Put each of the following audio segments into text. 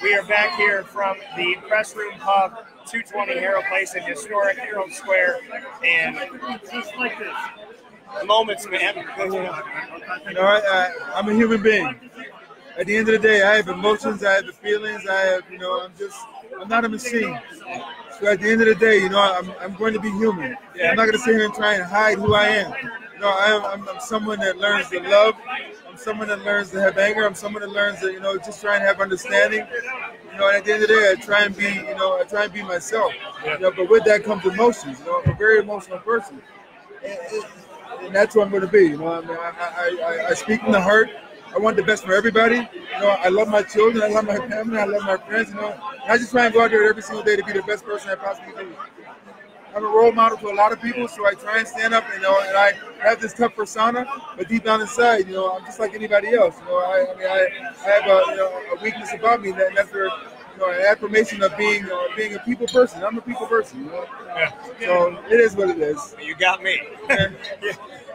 We are back here from the Press Room Pub, 220 Harrow Place in historic Herald Square, and moments, man. You know, I'm a human being. At the end of the day, I have emotions, I have the feelings, I have, you know, I'm not a machine. So at the end of the day, you know, I'm going to be human. I'm not going to sit here and try and hide who I am. You know, I'm someone that learns to love. I'm someone that learns to have anger. I'm someone that learns to, you know, just try and have understanding. You know, and at the end of the day, I try and be myself. You know, but with that comes emotions. You know, I'm a very emotional person, and that's what I'm going to be. You know, I mean, I speak from the heart. I want the best for everybody. You know, I love my children. I love my family. I love my friends. You know, and I just try and go out there every single day to be the best person I possibly can be. I'm a role model to a lot of people, so I try and stand up, you know, and I have this tough persona, but deep down inside, you know, I'm just like anybody else. You know, I have a weakness about me, and that's where, you know, an affirmation of being a people person. I'm a people person, you know. Yeah. So it is what it is. You got me.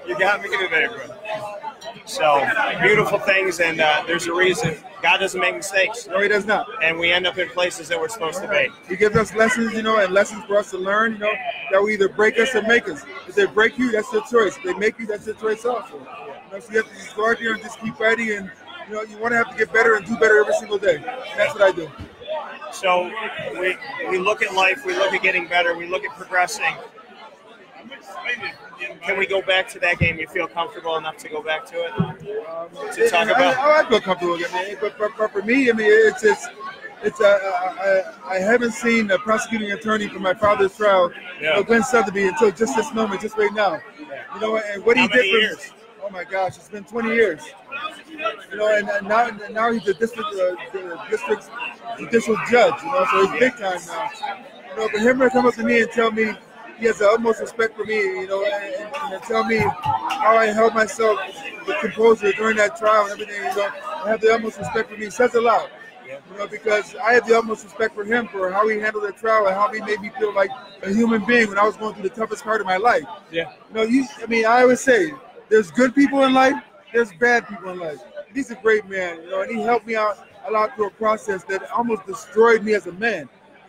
You got me today, bro. So, beautiful things, and there's a reason. God doesn't make mistakes. No, he does not. And we end up in places that we're supposed to be. He gives us lessons, you know, and lessons for us to learn, you know, that will either break us or make us. If they break you, that's your choice. If they make you, that's your choice also. You know, so you have to just go out there and just keep fighting, and, you know, you want to have to get better and do better every single day. And that's what I do. So, we look at life, we look at getting better, we look at progressing. Can we go back to that game? You feel comfortable enough to go back to it? To talk about? I feel comfortable with it, man. But for me, I mean, I haven't seen a prosecuting attorney for my father's trial, Glenn Sotheby, until just this moment, just right now. You know, and what he did for years? Oh my gosh, it's been 20 years. You know, and now he's the district judicial judge. You know, so he's big time now. You know, for him to come up to me and tell me he has the utmost respect for me, you know, and tell me how I held myself with composure during that trial and everything, you know, I have the utmost respect for me, says a lot. You know, because I have the utmost respect for him for how he handled the trial and how he made me feel like a human being when I was going through the toughest part of my life. Yeah. You know, I always say, there's good people in life, there's bad people in life. And he's a great man, you know, and he helped me out a lot through a process that almost destroyed me as a man.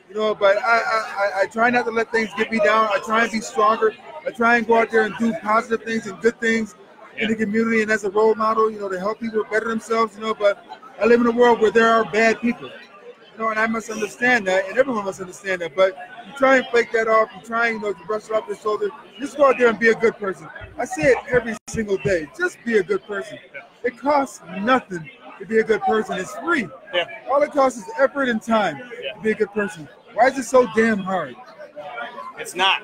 You know, but I try not to let things get me down. I try and be stronger. I try and go out there and do positive things and good things in the community and as a role model, you know, to help people better themselves, you know. But I live in a world where there are bad people, you know, and I must understand that, and everyone must understand that. But you try and flake that off. You try, you know, to brush it off your shoulder. Just go out there and be a good person. I say it every single day. Just be a good person. It costs nothing to be a good person. It's free. Yeah. All it costs is effort and time to be a good person. Why is it so damn hard? It's not.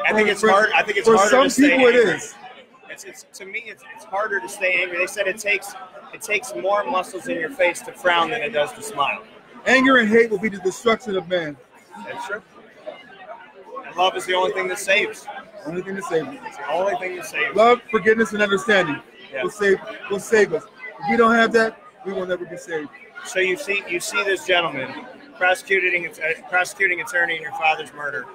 I think it's hard. I think it's for harder to stay some people angry. it is. It's to me, it's harder to stay angry. They said it takes more muscles in your face to frown than it does to smile. Anger and hate will be the destruction of man. That's true. And love is the only thing that saves. Only thing that saves. It's the only thing that saves. Love, forgiveness, and understanding will save us. If we don't have that, we will never be saved. So you see this gentleman, prosecuting attorney in your father's murder,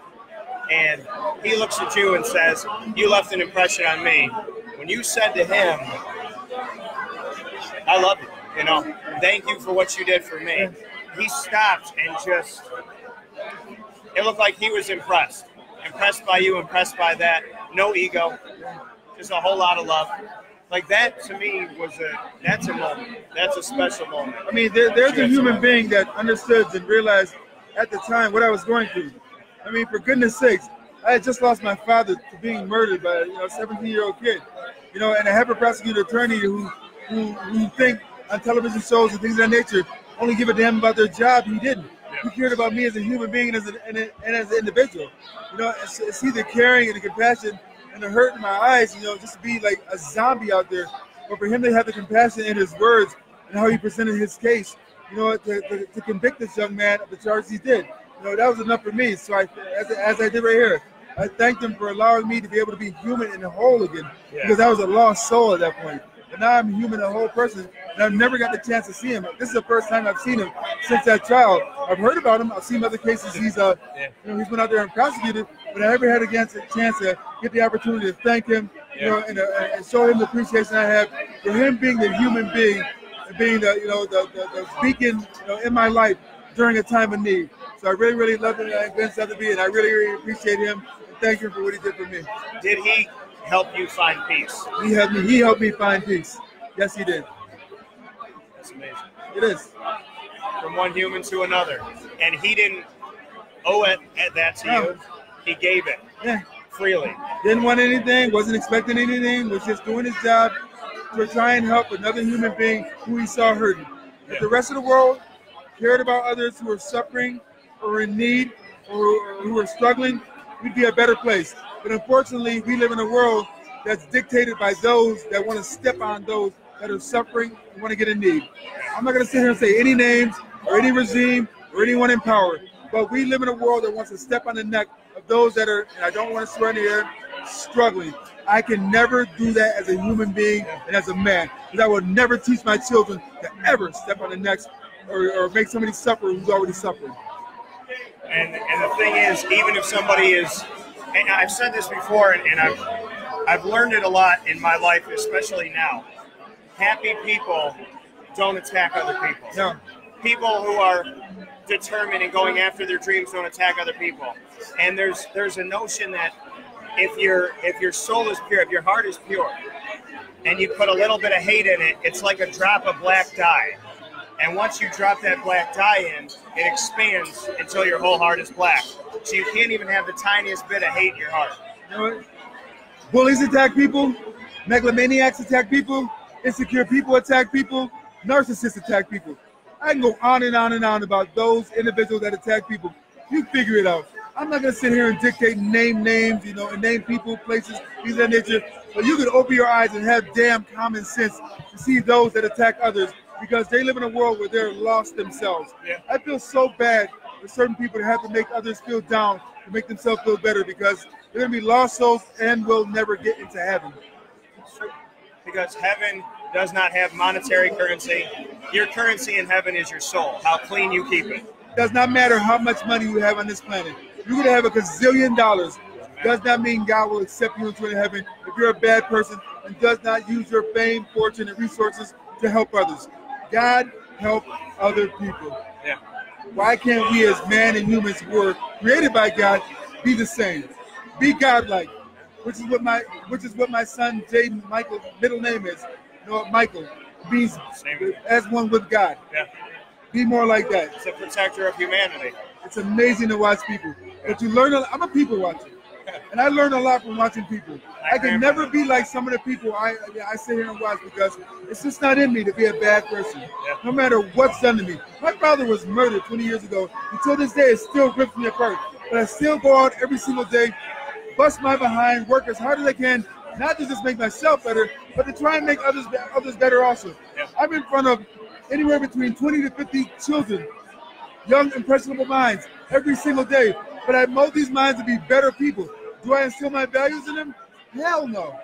and he looks at you and says, "You left an impression on me." When you said to him, "I love you, you know, thank you for what you did for me," he stopped and just, it looked like he was impressed by you, impressed by that. No ego, just a whole lot of love. Like that, to me, that's a moment. That's a special moment. I mean, there's a human being that understood and realized at the time what I was going through. I mean, for goodness sakes, I had just lost my father to being murdered by a 17-year-old kid. You know, and I have a prosecutor attorney who think on television shows and things of that nature only give a damn about their job. He didn't. He cared about me as a human being and as an individual. You know, it's the caring and the compassion and the hurt in my eyes, you know, just to be like a zombie out there. But for him to have the compassion in his words and how he presented his case, you know, to convict this young man of the charges he did, you know, that was enough for me. So as I did right here, I thanked him for allowing me to be able to be human and whole again, because I was a lost soul at that point. But now I'm human, a whole person, and I've never got the chance to see him. This is the first time I've seen him since that trial. I've heard about him. I've seen other cases. He's he's been out there and prosecuted, but I never had a chance to get the opportunity to thank him, you know, and show him the appreciation I have for him being the human being and being the beacon in my life during a time of need. So I really love Vince Sotheby, and I really appreciate him. And thank him for what he did for me. Did he help you find peace? He helped me find peace. Yes, he did. That's amazing. It is. From one human to another. And he didn't owe that to you. He gave it freely. Didn't want anything, wasn't expecting anything, was just doing his job to try and help another human being who he saw hurting. If the rest of the world cared about others who are suffering or in need or who are struggling, we'd be a better place. But unfortunately, we live in a world that's dictated by those that want to step on those that are suffering and want to get in need. I'm not going to sit here and say any names or any regime or anyone in power, but we live in a world that wants to step on the neck of those that are, and I don't want to swear in the air, struggling. I can never do that as a human being and as a man, because I will never teach my children to ever step on the necks or make somebody suffer who's already suffering. And the thing is, even if somebody is, and I've said this before, and I've learned it a lot in my life, especially now. Happy people don't attack other people. No. People who are determined and going after their dreams don't attack other people. And there's a notion that if your soul is pure, if your heart is pure, and you put a little bit of hate in it, it's like a drop of black dye. And once you drop that black dye in, it expands until your whole heart is black. So you can't even have the tiniest bit of hate in your heart. You know what? Bullies attack people, megalomaniacs attack people, insecure people attack people, narcissists attack people. I can go on and on and on about those individuals that attack people. You figure it out. I'm not going to sit here and dictate and name names, and name people, places, things of that nature. But you can open your eyes and have damn common sense to see those that attack others, because they live in a world where they're lost themselves. Yeah. I feel so bad for certain people that have to make others feel down to make themselves feel better, because they're going to be lost souls and will never get into heaven. Because heaven does not have monetary currency. Your currency in heaven is your soul, how clean you keep it. Does not matter how much money you have on this planet. You could have $1 gazillion. Does not mean God will accept you into heaven if you're a bad person and does not use your fame, fortune, and resources to help others. God help other people. Yeah. Why can't we as man and humans who were created by God be the same? Be godlike, which is what my son Jaden Michael's middle name is. Michael means as one with God. Yeah. Be more like that. It's a protector of humanity. It's amazing to watch people. But you learn I'm a people watcher. And I learn a lot from watching people. I can never be like some of the people I sit here and watch, because it's just not in me to be a bad person. Yeah. No matter what's done to me. My father was murdered 20 years ago. Until this day, it still rips me apart. But I still go out every single day, bust my behind, work as hard as I can, not to just make myself better, but to try and make others better also. Yeah. I'm in front of anywhere between 20 to 50 children, young, impressionable minds, every single day. But I mold these minds to be better people. Do I instill my values in them? Hell no.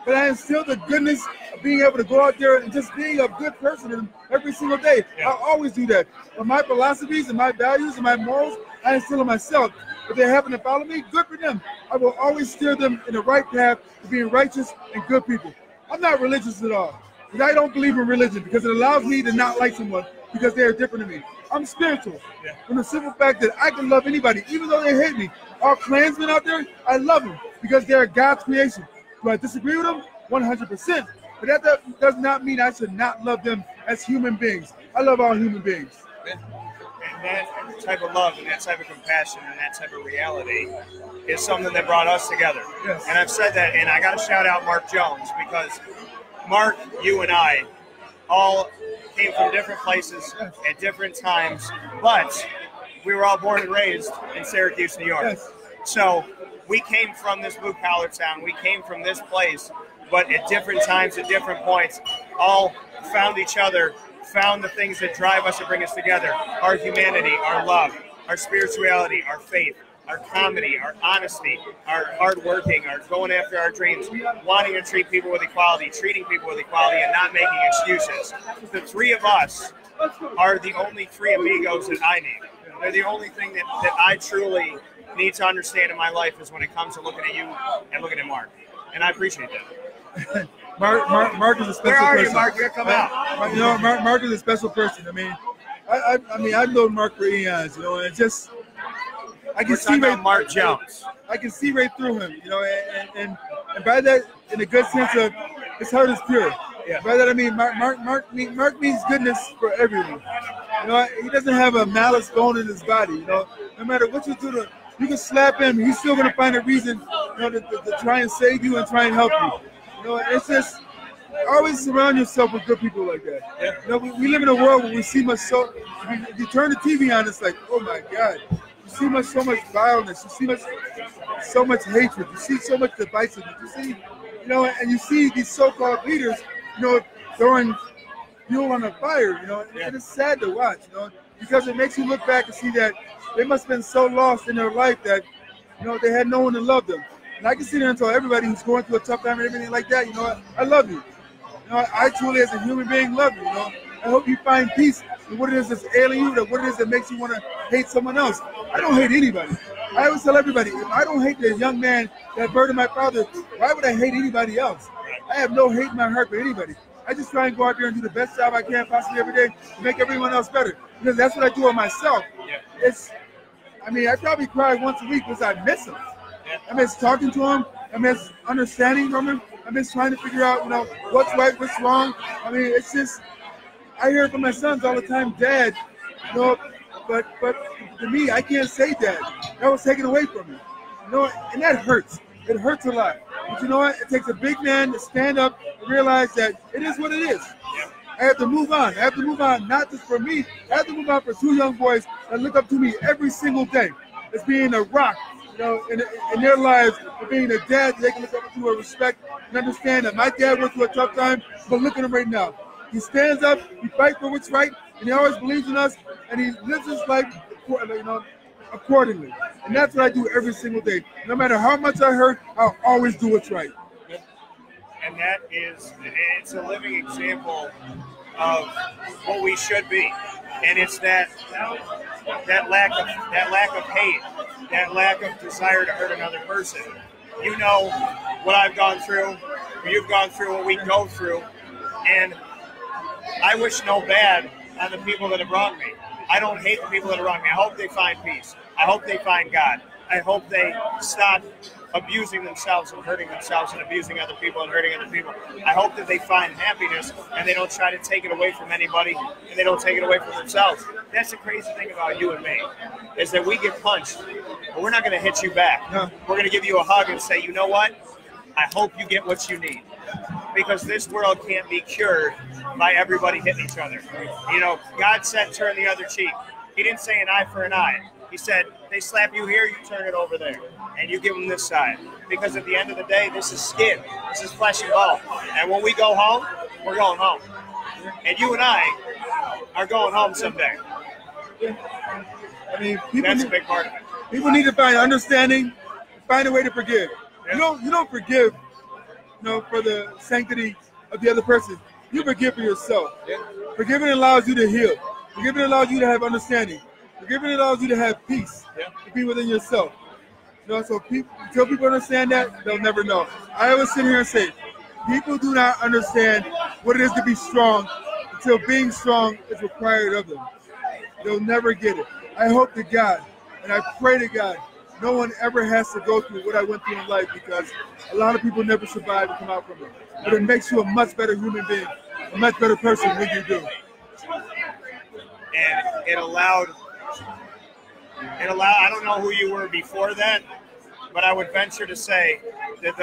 But I instill the goodness of being able to go out there and just being a good person in them every single day. Yeah. I always do that. But my philosophies and my values and my morals, I instill in myself. If they happen to follow me, good for them. I will always steer them in the right path to being righteous and good people. I'm not religious at all, because I don't believe in religion, because it allows me to not like someone because they are different than me. I'm spiritual. Yeah. From the simple fact that I can love anybody, even though they hate me. All Klansmen out there, I love them because they are God's creation. Do I disagree with them? 100%. But that does not mean I should not love them as human beings. I love all human beings. And that type of love and that type of compassion and that type of reality is something that brought us together. Yes. And I've said that, and I got to shout out Mark Jones, because Mark, you and I all came from different places at different times, but we were all born and raised in Syracuse, New York. Yes. So we came from this blue-collar town. We came from this place, but at different times, at different points, all found each other, found the things that drive us and bring us together: our humanity, our love, our spirituality, our faith, our comedy, our honesty, our hard working, our going after our dreams, wanting to treat people with equality, treating people with equality, and not making excuses. The three of us are the only three amigos that I need. They're the only thing that I truly need to understand in my life is when it comes to looking at you and looking at Mark. And I appreciate that. Mark is a special Where are person. you, Mark? You're come out. You know, Mark is a special person. I mean, I've known Mark for eons. You know, and just I can see right Mark Jones. I can see right through him. You know, and by that, in a good sense of his heart is pure. Yeah. By that I mean Mark means goodness for everyone. You know, he doesn't have a malice bone in his body. You know, no matter what you do to, you can slap him, he's still gonna find a reason, you know, to try and save you and try and help you. You know, it's just always surround yourself with good people like that. Yeah. You know, we live in a world where we see much so. If you turn the TV on, it's like, oh my God, you see so much violence, you see so much hatred, you see so much divisiveness, you see, you know, and you see these so-called leaders, you know, throwing fuel on a fire, you know, and it's sad to watch, you know, because it makes you look back and see that they must have been so lost in their life that, you know, they had no one to love them. And I can sit there and tell everybody who's going through a tough time and everything like that, you know what, I love you. You know, I truly, as a human being, love you, you know. I hope you find peace in what it is that's ailing you, what it is that makes you want to hate someone else. I don't hate anybody. I always tell everybody, if I don't hate the young man that murdered my father, why would I hate anybody else? I have no hate in my heart for anybody. I just try and go out there and do the best job I can possibly every day to make everyone else better. Because that's what I do on myself. Yeah. I probably cry once a week because I miss him. Yeah. I miss talking to him. I miss understanding from him. I miss trying to figure out, you know, what's right, what's wrong. I mean, it's just, I hear it from my sons all the time, Dad, you know, but to me, I can't say Dad. That was taken away from me. You know, and that hurts. It hurts a lot. But you know what? It takes a big man to stand up and realize that it is what it is. Yeah. I have to move on. I have to move on, not just for me. I have to move on for two young boys that look up to me every single day as being a rock, you know, in their lives, for being a dad they can look up to and respect and understand that my dad went through a tough time, but look at him right now. He stands up, he fights for what's right, and he always believes in us, and he lives his life, you know, accordingly. And that's what I do every single day. No matter how much I hurt, I'll always do what's right. And that is, it's a living example of what we should be. And it's that lack of hate, that lack of desire to hurt another person. You know what I've gone through, you've gone through what we go through, and I wish no bad on the people that have wronged me. I don't hate the people that have wronged me. I hope they find peace. I hope they find God. I hope they stop abusing themselves and hurting themselves and abusing other people and hurting other people. I hope that they find happiness and they don't try to take it away from anybody and they don't take it away from themselves. That's the crazy thing about you and me, is that we get punched, but we're not going to hit you back. No. We're going to give you a hug and say, you know what? I hope you get what you need. Because this world can't be cured by everybody hitting each other. You know, God said turn the other cheek. He didn't say an eye for an eye. He said, they slap you here, you turn it over there. And you give them this side. Because at the end of the day, this is skin. This is flesh and bone. And when we go home, we're going home. And you and I are going home someday. I mean, that's a big part of it. People need to find understanding, find a way to forgive. Yeah. You don't forgive, you know, for the sanctity of the other person. You forgive for yourself. Yeah. Forgiving allows you to heal. Forgiving allows you to have understanding. Forgiving allows you to have peace, to be within yourself. You know, so until people understand that, they'll never know. I always sit here and say, people do not understand what it is to be strong until being strong is required of them. They'll never get it. I hope to God, and I pray to God, no one ever has to go through what I went through in life, because a lot of people never survive and come out from it. But it makes you a much better human being, a much better person when you do. And it allowed, I don't know who you were before that, but I would venture to say that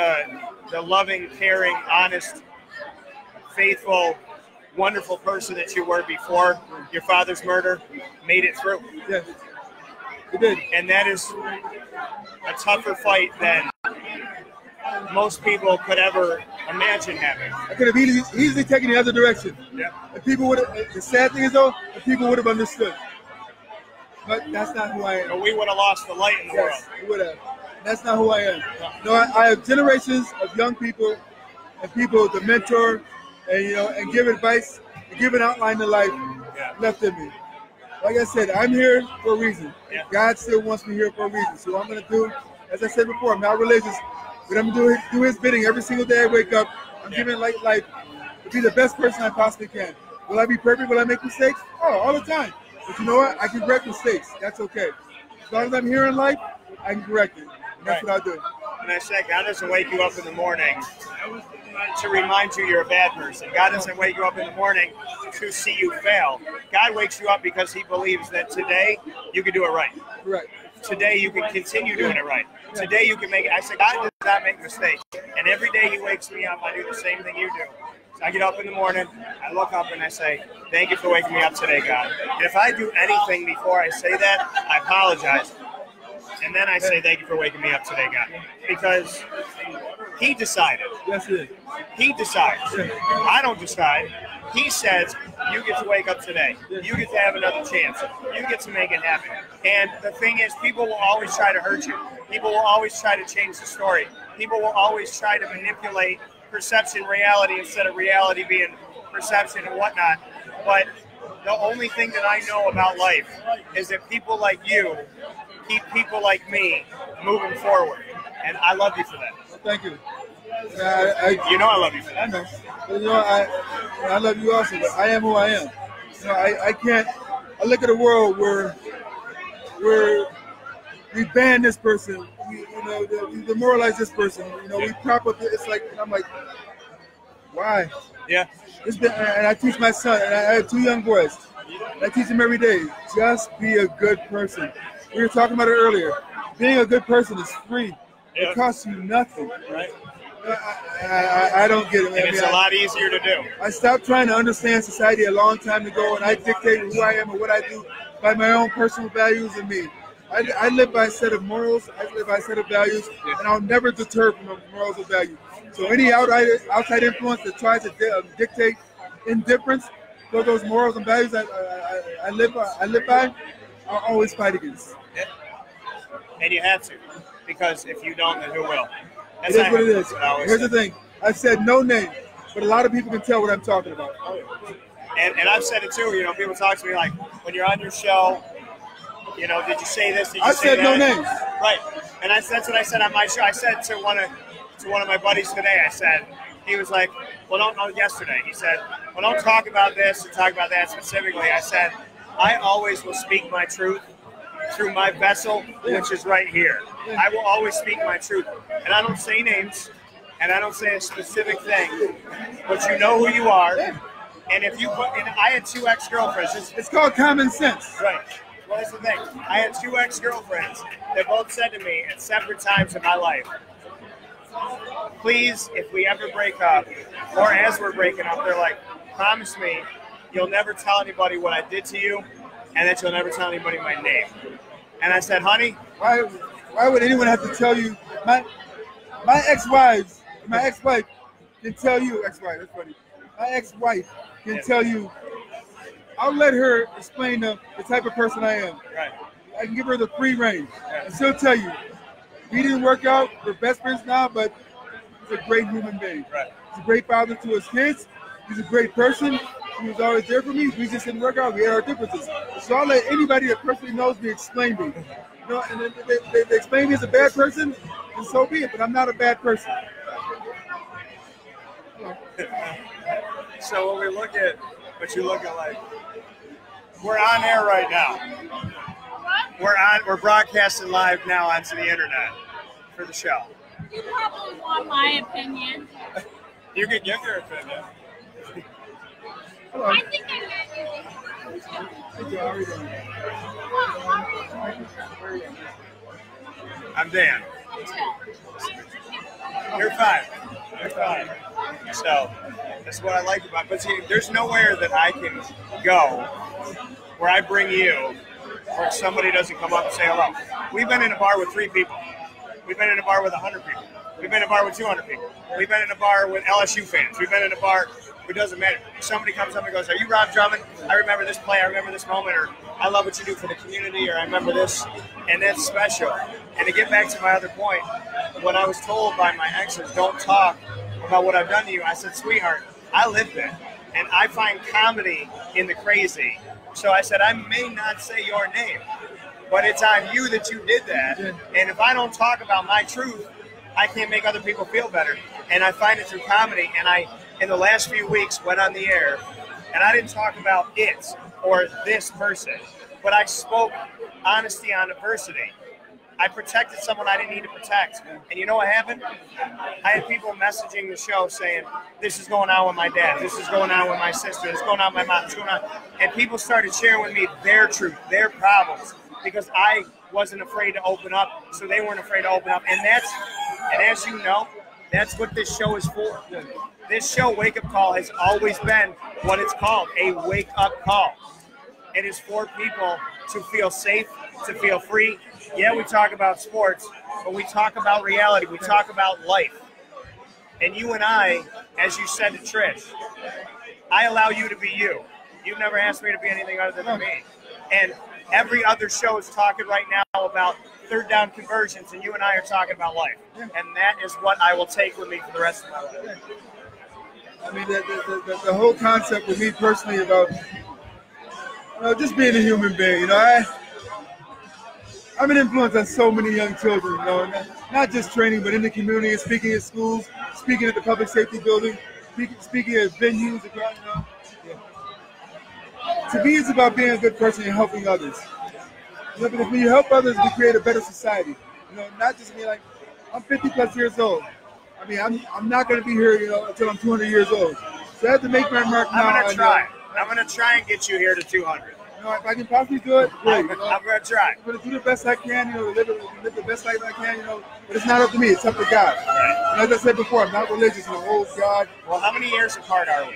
the loving, caring, honest, faithful, wonderful person that you were before your father's murder made it through. Yes, it did. And that is a tougher fight than most people could ever imagine having. I could have easily taken the other direction. Yeah. And people would have, the sad thing is though, people would have understood. But that's not who I am. But we would have lost the light in the world. We would have. That's not who I am. No, I have generations of young people and people to mentor and, you know, and give advice and give an outline to life left in me. Like I said, I'm here for a reason. Yeah. God still wants me here for a reason. So I'm going to do, as I said before, I'm not religious, but I'm going to do his bidding every single day I wake up I'm giving life to be the best person I possibly can. Will I be perfect? Will I make mistakes? Oh, all the time. But you know what? I can correct mistakes. That's okay. As long as I'm here in life, I can correct it. And that's what I'll do. And I said, God doesn't wake you up in the morning to remind you you're a bad person. God doesn't wake you up in the morning to see you fail. God wakes you up because he believes that today you can do it right. Correct. Today you can continue doing it right. Today you can make it. I said, God does not make mistakes. And every day he wakes me up, I do the same thing you do. So I get up in the morning, I look up and I say, thank you for waking me up today, God. And if I do anything before I say that, I apologize. And then I say, thank you for waking me up today, God. Because he decided. Yes, it is. He decides. I don't decide. He says, you get to wake up today. You get to have another chance. You get to make it happen. And the thing is, people will always try to hurt you. People will always try to change the story. People will always try to manipulate perception reality instead of reality being perception and whatnot. But the only thing that I know about life is that people like you keep people like me moving forward. And I love you for that. Well, thank you. You know I love you for that. I know. But, you know, I love you also. But I am who I am. You know, I can't. I look at a world where we ban this person. We demoralize this person. You know, we prop up. It's like, and I'm like, why? Yeah. And I teach my son, and I have 2 young boys. I teach them every day. Just be a good person. We were talking about it earlier. Being a good person is free. Yeah. It costs you nothing. Right. I don't get it, man. And it's a lot easier to do. I stopped trying to understand society a long time ago, and I dictate who I am and what I do by my own personal values and me. I live by a set of morals. I live by a set of values, and I'll never deter from the morals or values. So any outside influence that tries to dictate indifference for those morals and values I live by, I'll always fight against. Yeah. And you have to, because if you don't, then who will? It is what it is. Here's the thing. I've said no name, but a lot of people can tell what I'm talking about. And I've said it too. You know, people talk to me like, when you're on your show, you know, did you say this? Did you say that? I said no names. Right. And that's what I said on my show. I said to one of my buddies today, I said, he was like, yesterday, he said, well, don't talk about this or talk about that specifically. I said, I always will speak my truth through my vessel, which is right here. I will always speak my truth. And I don't say names, and I don't say a specific thing, but you know who you are. And if you put, and I had 2 ex-girlfriends. It's called common sense. Right. Well, that's the thing. I had 2 ex-girlfriends that both said to me at separate times in my life, please, if we ever break up, or as we're breaking up, they're like, promise me you'll never tell anybody what I did to you, and that you'll never tell anybody my name. And I said, honey, why would anyone have to tell you? My ex-wife can tell you, ex-wife, that's funny. My ex-wife can tell you, I'll let her explain the type of person I am. Right. I can give her the free reign. And she'll tell you, he didn't work out, we're best friends now, but he's a great human being. Right. He's a great father to his kids. He's a great person. He was always there for me. We just didn't work out. We had our differences. So I'll let anybody that personally knows me explain me. You know, and if they explain me as a bad person, and so be it. But I'm not a bad person. So when we look at what you look at, like, we're on air right now. We're broadcasting live now onto the internet for the show. You probably want my opinion. You can give your opinion. I think I met you. I'm Dan. You're fine. You're fine. So that's what I like about it. But see, there's nowhere that I can go where I bring you where somebody doesn't come up and say hello. We've been in a bar with 3 people. We've been in a bar with 100 people. We've been in a bar with 200 people. We've been in a bar with LSU fans. We've been in a bar, it doesn't matter. Somebody comes up and goes, are you Rob Drummond? I remember this play, I remember this moment, or I love what you do for the community, or I remember this, and that's special. And to get back to my other point, when I was told by my exes, don't talk about what I've done to you, I said, sweetheart, I lived it, and I find comedy in the crazy. So I said, I may not say your name, but it's on you that you did that. And if I don't talk about my truth, I can't make other people feel better. And I find it through comedy. And I, in the last few weeks, went on the air, and I didn't talk about it or this person, but I spoke honesty on adversity. I protected someone I didn't need to protect. And you know what happened? I had people messaging the show saying, this is going on with my dad, this is going on with my sister, this is going on with my mom, this is going on. And people started sharing with me their truth, their problems, because I wasn't afraid to open up, so they weren't afraid to open up. And as you know, that's what this show is for. This show, Wake Up Call, has always been what it's called, a wake-up call. It is for people to feel safe, to feel free. Yeah, we talk about sports, but we talk about reality. We talk about life. And you and I, as you said to Trish, I allow you to be you. You've never asked me to be anything other than me. And every other show is talking right now about third down conversions, and you and I are talking about life. And that is what I will take with me for the rest of my life. I mean, the whole concept with me personally about just being a human being. I'm an influence on so many young children, not just training, but in the community and speaking at schools, speaking at the public safety building, speaking at venues. To me, it's about being a good person and helping others. Because when you help others, we create a better society. Not just me, like, I'm 50 plus years old. I mean, I'm not going to be here, until I'm 200 years old. So I have to make my mark now. I'm going to try. I'm going to try and get you here to 200. If I can possibly do it, great. I'm going to try. I'm going to do the best I can, live the best life I can, but it's not up to me. It's up to God. Right. And as I said before, I'm not religious. God. Well, how many years apart are we?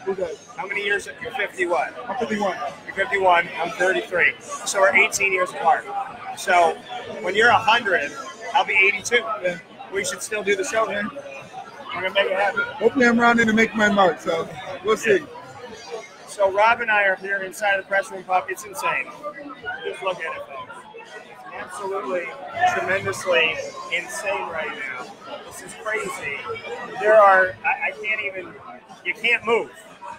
Who's that? How many years? You're 51. I'm 51. You're 51. I'm 33. So we're 18 years apart. So when you're 100, I'll be 82. Yeah. We should still do the show then. I'm going to make it happen. Hopefully I'm around there to make my mark, so we'll see. So Rob and I are here inside the press room, Pup. It's insane. Just look at it, folks. It's absolutely, tremendously insane right now. This is crazy. I can't even, you can't move.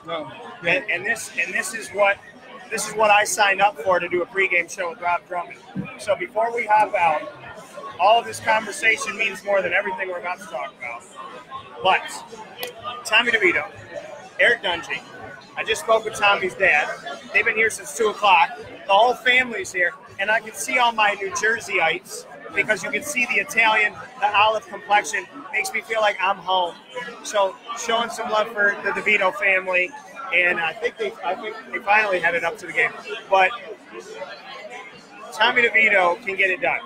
No. And this is what I signed up for, to do a pregame show with Rob Drummond. So before we hop out, all of this conversation means more than everything we're about to talk about. But Tommy DeVito, Eric Dungy, I just spoke with Tommy's dad. They've been here since 2 o'clock. The whole family's here, and I can see all my New Jerseyites, because you can see the Italian, the olive complexion makes me feel like I'm home. So showing some love for the DeVito family, and I think they finally headed up to the game. But Tommy DeVito can get it done.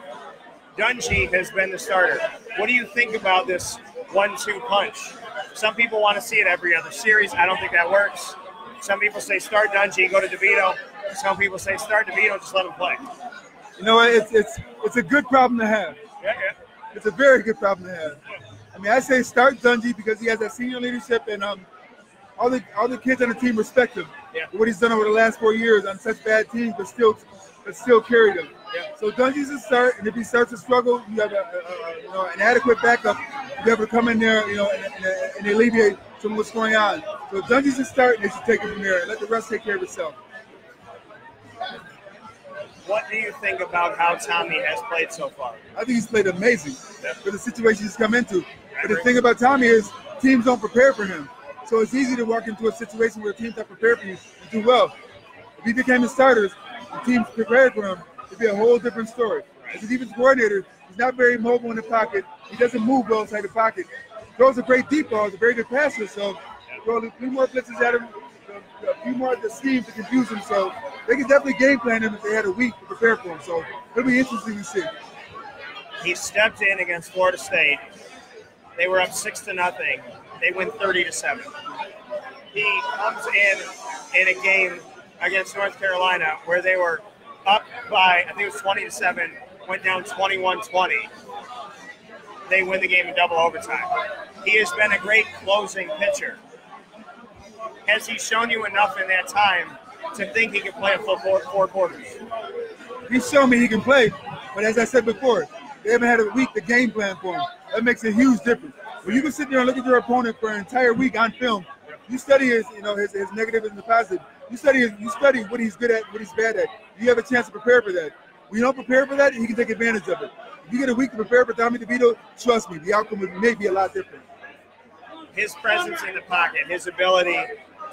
Dungy has been the starter. What do you think about this 1-2 punch? Some people want to see it every other series. I don't think that works. Some people say start Dungy, go to DeVito. Some people say start DeVito, just let him play. You know what? It's a good problem to have. Yeah. It's a very good problem to have. I mean, I say start Dungy because he has that senior leadership, and all the kids on the team respect him. Yeah. For what he's done over the last 4 years on such bad teams, but still carried them. Yeah. So Dungy's a start, and if he starts to struggle, you have an adequate backup. You have to come in there, and alleviate some of what's going on. So Dungy's a start, and they should take it from there and let the rest take care of itself. What do you think about how Tommy has played so far? I think he's played amazing for the situation he's come into. But the thing about Tommy is teams don't prepare for him. So it's easy to walk into a situation where teams don't prepare for you and do well. If he became the starters, the teams prepared for him, it'd be a whole different story. As a defense coordinator, he's not very mobile in the pocket. He doesn't move well inside the pocket. Throws a great deep ball. He's a very good passer. So throw a few more blitzes at him, a few more of the schemes to confuse him. So they could definitely game plan him if they had a week to prepare for him. So it'll be interesting to see. He stepped in against Florida State. They were up 6-0. They win 30-7. He comes in a game against North Carolina where they were up by, I think it was 20-7, went down 21-20. They win the game in double overtime. He has been a great closing pitcher. Has he shown you enough in that time to think he can play a full four quarters? He's shown me he can play, but as I said before, they haven't had a week to game plan for him. That makes a huge difference. When you can sit there and look at your opponent for an entire week on film, you study his negative and the positive. You study what he's good at, what he's bad at. You have a chance to prepare for that. When you don't prepare for that, he can take advantage of it. If you get a week to prepare for Tommy DeVito, trust me, the outcome may be a lot different. His presence in the pocket, his ability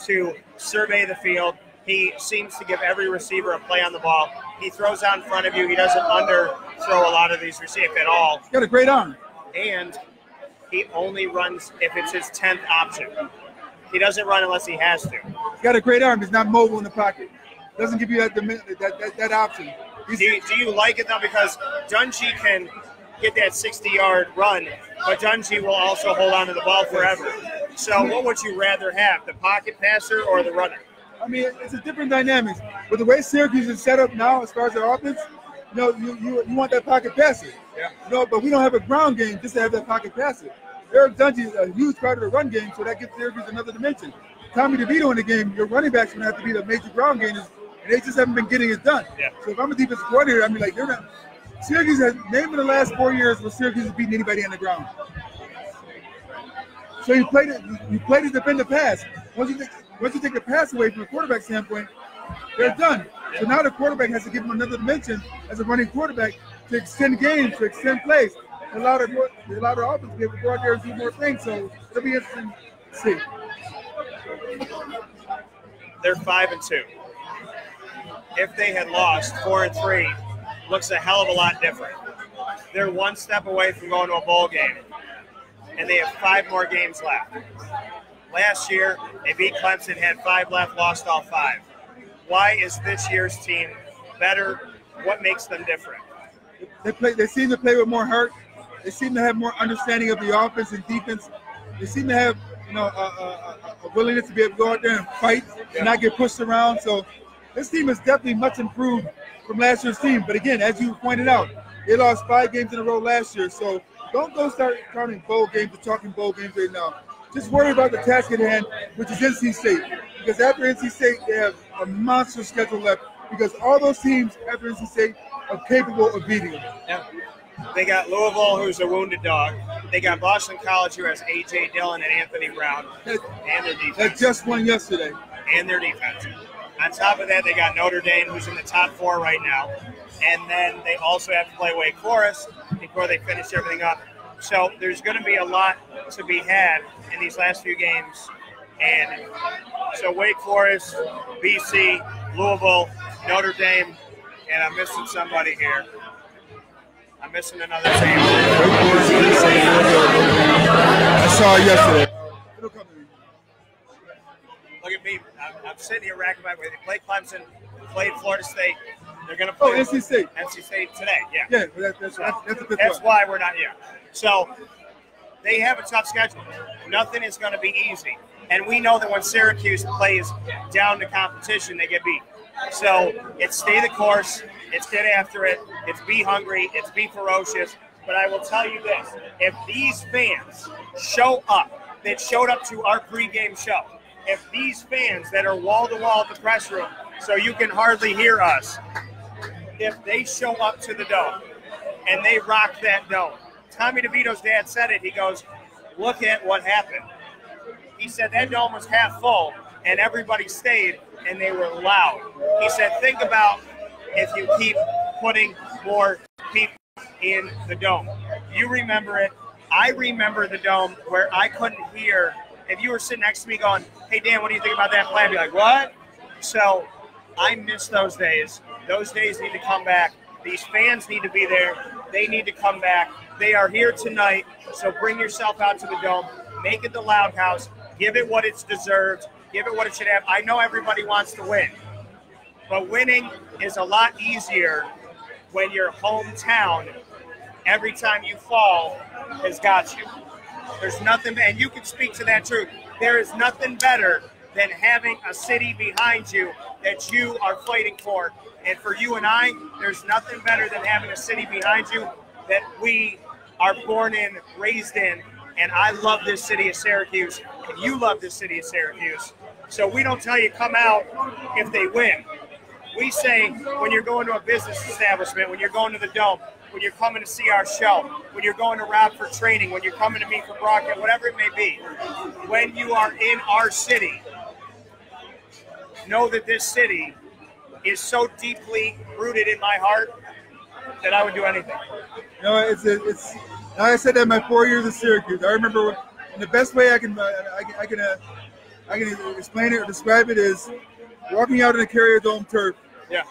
to survey the field, he seems to give every receiver a play on the ball. He throws out in front of you. He doesn't underthrow a lot of these receivers at all. He's got a great arm. And he only runs if it's his 10th option. He doesn't run unless he has to. He's got a great arm. He's not mobile in the pocket. Doesn't give you that option. Do you like it, though? Because Dungy can get that 60-yard run, but Dungy will also hold on to the ball forever. So what would you rather have, the pocket passer or the runner? I mean, it's a different dynamics. But the way Syracuse is set up now as far as their offense, you want that pocket passer. Yeah. But we don't have a ground game just to have that pocket passer. Eric Dungy is a huge part of the run game, so that gives Syracuse another dimension. Tommy DeVito in the game, your running backs are going to have to be the major ground gainers, and they just haven't been getting it done. Yeah. So if I'm a defensive coordinator, I mean, like, they're not. Syracuse has named in the last 4 years where Syracuse has beaten anybody on the ground. So you play to defend the pass. Once you take the pass away from the quarterback standpoint, they're done. So now the quarterback has to give them another dimension as a running quarterback to extend games, to extend plays. Allow their offense to be able to go out there and do more things. So it'll be interesting to see. They're 5-2. If they had lost 4-3, looks a hell of a lot different. They're one step away from going to a bowl game, and they have 5 more games left. Last year, they beat Clemson, had 5 left, lost all 5. Why is this year's team better? What makes them different? They seem to play with more heart. They seem to have more understanding of the offense and defense. They seem to have, a willingness to be able to go out there and fight and not get pushed around. So this team is definitely much improved from last year's team. But again, as you pointed out, they lost 5 games in a row last year. So don't go start counting bowl games or talking bowl games right now. Just worry about the task at hand, which is NC State. Because after NC State, they have a monster schedule left. Because all those teams after NC State are capable of beating them. Yeah. They got Louisville, who's a wounded dog. They got Boston College, who has A.J. Dillon and Anthony Brown, and their defense. That just won yesterday. And their defense. On top of that, they got Notre Dame, who's in the top 4 right now. And then they also have to play Wake Forest before they finish everything up. So there's going to be a lot to be had in these last few games. And so Wake Forest, BC, Louisville, Notre Dame, and I'm missing somebody here. I'm missing another team. I saw it yesterday. Look at me. I'm sitting here racking my way. They played Clemson, played Florida State. They're going to play NC State. NC State today, yeah. Yeah, that's the fifth That's one. why we're not here. So they have a tough schedule. Nothing is going to be easy. And we know that when Syracuse plays down to competition, they get beat. So it's stay the course. It's get after it. It's be hungry. It's be ferocious. But I will tell you this. If these fans show up, that showed up to our pregame show, if these fans that are wall-to-wall at the press room, so you can hardly hear us, if they show up to the dome and they rock that dome. Tommy DeVito's dad said it. He goes, look at what happened. He said that dome was half full and everybody stayed and they were loud. He said, think about if you keep putting more people in the dome. You remember it. I remember the dome where I couldn't hear. If you were sitting next to me going, hey, Dan, what do you think about that play? I'd be like, what? So I miss those days. Those days need to come back. These fans need to be there. They need to come back. They are here tonight, so bring yourself out to the dome. Make it the Loud House. Give it what it's deserved. Give it what it should have. I know everybody wants to win, but winning is a lot easier when your hometown, every time you fall, has got you. There's nothing, and you can speak to that truth. There is nothing better than having a city behind you that you are fighting for. And for you and I, there's nothing better than having a city behind you that we are born in, raised in. And I love this city of Syracuse, and you love this city of Syracuse. So we don't tell you come out if they win. We say when you're going to a business establishment, when you're going to the Dome, when you're coming to see our show, when you're going to Rob for training, when you're coming to me for broadcast, whatever it may be, when you are in our city, know that this city is so deeply rooted in my heart that I would do anything. You know, it's. I said that in my 4 years at Syracuse. I remember, and the best way I can explain it or describe it is walking out in a Carrier Dome turf. Yeah.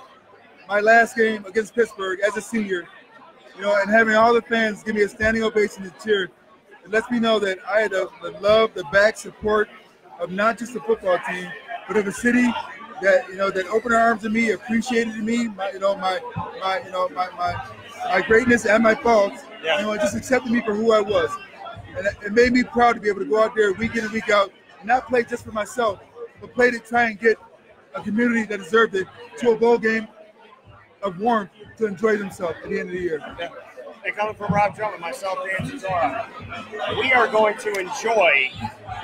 My last game against Pittsburgh as a senior, you know, and having all the fans give me a standing ovation and cheer. It lets me know that I had the love, the back support of not just the football team, but of a city that, you know, that opened their arms to me, appreciated me, my greatness and my faults. Yeah. You know, just accepted me for who I was. And it made me proud to be able to go out there week in and week out and not play just for myself, but play to try and get a community that deserved it to a bowl game of warmth to enjoy themselves at the end of the year. Yeah. And coming from Rob Drummond, myself, Dan Tortora, we are going to enjoy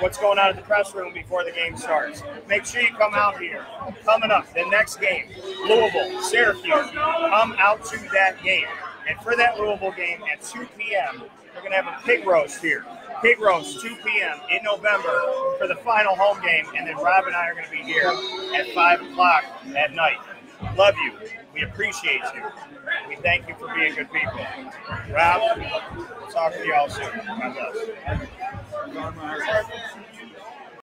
what's going on at the press room before the game starts. Make sure you come out here. Coming up, the next game, Louisville, Syracuse. Come out to that game. And for that Louisville game at 2 p.m., we're going to have a pig roast here. Pig roast, 2 p.m. in November for the final home game. And then Rob and I are going to be here at 5 o'clock at night. Love you. We appreciate you. We thank you for being good people. Rob, talk to you all soon. God bless.